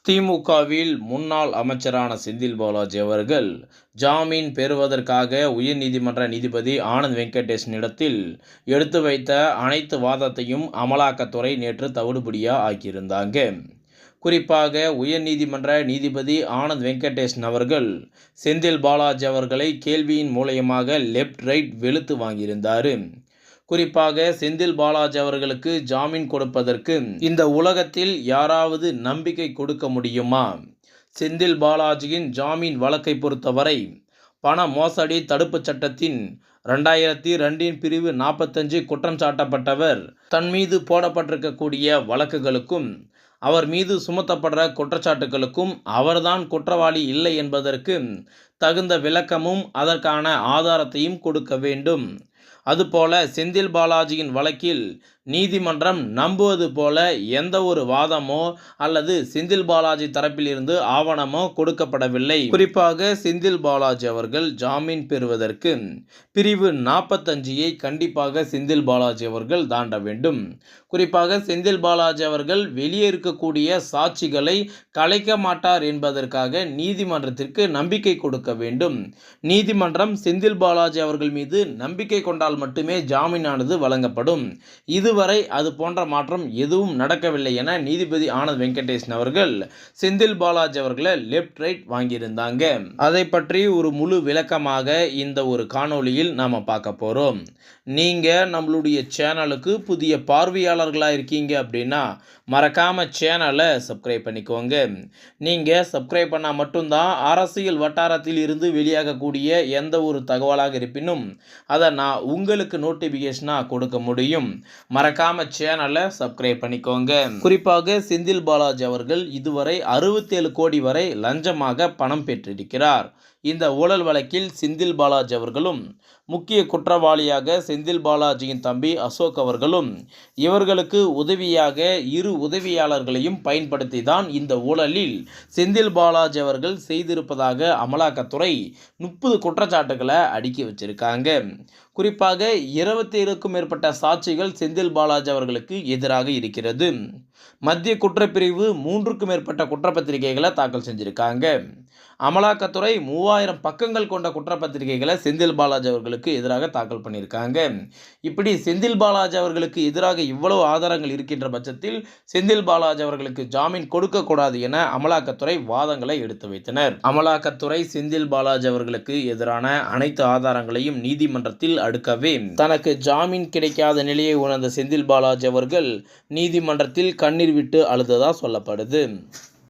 திமுகவில் முன்னாள் அமைச்சரான செந்தில் பாலாஜி அவர்கள் ஜாமீன் பெறுவதற்காக உயர்நீதிமன்ற நீதிபதி ஆனந்த் வெங்கடேசனிடத்தில் எடுத்து வைத்த அனைத்து வாதத்தையும் அமலாக்கத்துறை நேற்று தவிடுபடியாக ஆக்கியிருந்தாங்க. குறிப்பாக உயர்நீதிமன்ற நீதிபதி ஆனந்த் வெங்கடேசன் அவர்கள் செந்தில் பாலாஜி அவர்களை கேள்வியின் மூலயமாக லெஃப்ட் ரைட் வெளுத்து வாங்கியிருந்தார். குறிப்பாக செந்தில் பாலாஜி அவர்களுக்கு ஜாமீன் கொடுப்பதற்கு இந்த உலகத்தில் யாராவது நம்பிக்கை கொடுக்க முடியுமா? செந்தில் பாலாஜியின் ஜாமீன் வழக்கை பொறுத்தவரை பண மோசடி தடுப்புச் சட்டத்தின் 2002 பிரிவு 45 குற்றம் சாட்டப்பட்டவர். தன் மீது போடப்பட்டிருக்கக்கூடிய வழக்குகளுக்கும் அவர் மீது சுமத்தப்படுற குற்றச்சாட்டுகளுக்கும் அவர்தான் குற்றவாளி இல்லை என்பதற்கு தகுந்த விளக்கமும் அதற்கான ஆதாரத்தையும் கொடுக்க வேண்டும். அதுபோல செந்தில் பாலாஜியின் வழக்கில் நீதிமன்றம் நம்புவது போல எந்த ஒரு வாதமோ அல்லது செந்தில் பாலாஜி தரப்பில் இருந்து ஆவணமோ கொடுக்கப்படவில்லை. குறிப்பாக செந்தில் பாலாஜி அவர்கள் ஜாமீன் பெறுவதற்கு பிரிவு 45ஐ கண்டிப்பாக செந்தில் பாலாஜி அவர்கள் தாண்ட வேண்டும். குறிப்பாக செந்தில் பாலாஜி அவர்கள் வெளியே இருக்கக்கூடிய சாட்சிகளை கலைக்க மாட்டார் என்பதற்காக நீதிமன்றத்திற்கு நம்பிக்கை கொடுக்க வேண்டும். நீதிமன்றம் செந்தில் பாலாஜி அவர்கள் மீது நம்பிக்கை கொண்டால் மட்டுமே ஜாமீனானது வழங்கப்படும். இதுவரை அது போன்ற மாற்றம் எதுவும் நடக்கவில்லை என நீதிபதி ஆனந்த் வெங்கடேசன் அவர்கள் செந்தில் பாலாஜி அவர்களை லெஃப்ட் ரைட் வாங்கியிருந்தாங்க. அதை பற்றி ஒரு முழு விளக்கமாக இந்த ஒரு காணொளியில் நாம பார்க்க போறோம். நீங்க நம்மளுடைய சேனலுக்கு புதிய பார்வையாளர்களாக இருக்கீங்க அப்படின்னா மறக்காம சேனலை சப்ஸ்கிரைப் பண்ணிக்கோங்க. நீங்க சப்ஸ்கிரைப் பண்ணால் மட்டும்தான் அரசியல் வட்டாரத்தில் இருந்து வெளியாகக்கூடிய எந்த ஒரு தகவலாக இருப்பினும் அதை நான் உங்களுக்கு நோட்டிஃபிகேஷனாக கொடுக்க முடியும். மறக்காம சேனலை சப்ஸ்கிரைப் பண்ணிக்கோங்க. குறிப்பாக செந்தில் பாலாஜி அவர்கள் இதுவரை 67 கோடி வரை லஞ்சமாக பணம் பெற்றிருக்கிறார். இந்த ஊழல் வழக்கில் செந்தில் பாலாஜி அவர்களும் முக்கிய குற்றவாளியாக செந்தில் பாலாஜியின் தம்பி அசோக் அவர்களும் இவர்களுக்கு உதவியாக 2 உதவியாளர்களையும் பயன்படுத்தி தான் இந்த ஊழலில் செந்தில் பாலாஜி அவர்கள் செய்திருப்பதாக அமலாக்கத்துறை 30 குற்றச்சாட்டுகளை அடுக்கி வச்சிருக்காங்க. குறிப்பாக 27க்கும் மேற்பட்ட சாட்சிகள் செந்தில் பாலாஜி அவர்களுக்கு எதிராக இருக்கிறது. மத்திய குற்றப்பிரிவு 3க்கும் மேற்பட்ட குற்றப்பத்திரிகைகளை தாக்கல் செஞ்சிருக்காங்க. அமலாக்கத்துறை 3000 பக்கங்கள் கொண்ட குற்றப்பத்திரிகைகளை செந்தில் பாலாஜி அவர்களுக்கு எதிராக தாக்கல் பண்ணியிருக்காங்க. இப்படி செந்தில் பாலாஜி அவர்களுக்கு எதிராக இவ்வளவு ஆதாரங்கள் இருக்கின்ற பட்சத்தில் செந்தில் பாலாஜி அவர்களுக்கு ஜாமீன் கொடுக்கக்கூடாது என அமலாக்கத்துறை வாதங்களை எடுத்து வைத்தனர். அமலாக்கத்துறை செந்தில் பாலாஜி அவர்களுக்கு எதிரான அனைத்து ஆதாரங்களையும் நீதிமன்றத்தில் அடுக்கவே தனக்கு ஜாமீன் கிடைக்காத நிலையை உணர்ந்த செந்தில் பாலாஜி அவர்கள் நீதிமன்றத்தில் கண்ணீர் விட்டு அழுததா சொல்லப்படுது.